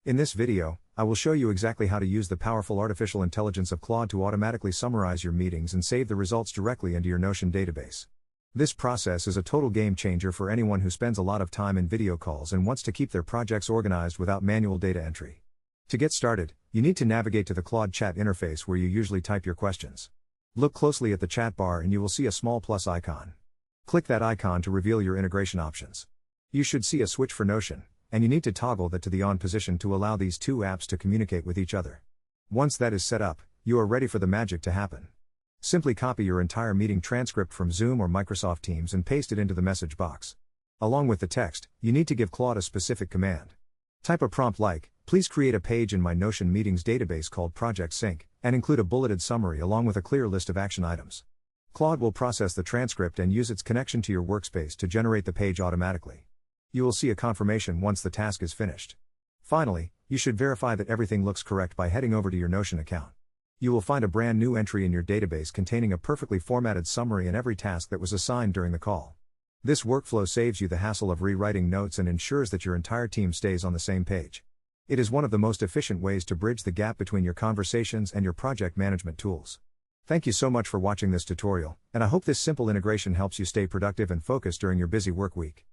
In this video, I will show you exactly how to use the powerful artificial intelligence of Claude to automatically summarize your meetings and save the results directly into your Notion database. This process is a total game changer for anyone who spends a lot of time in video calls and wants to keep their projects organized without manual data entry. To get started, you need to navigate to the Claude chat interface where you usually type your questions. Look closely at the chat bar and you will see a small plus icon. Click that icon to reveal your integration options. You should see a switch for Notion, and you need to toggle that to the on position to allow these two apps to communicate with each other. Once that is set up, you are ready for the magic to happen. Simply copy your entire meeting transcript from Zoom or Microsoft Teams and paste it into the message box. Along with the text, you need to give Claude a specific command. Type a prompt like, "Please create a page in my Notion meetings database called Project Sync, and include a bulleted summary along with a clear list of action items." Claude will process the transcript and use its connection to your workspace to generate the page automatically. You will see a confirmation once the task is finished. Finally, you should verify that everything looks correct by heading over to your Notion account. You will find a brand new entry in your database containing a perfectly formatted summary and every task that was assigned during the call. This workflow saves you the hassle of rewriting notes and ensures that your entire team stays on the same page. It is one of the most efficient ways to bridge the gap between your conversations and your project management tools. Thank you so much for watching this tutorial, and I hope this simple integration helps you stay productive and focused during your busy work week.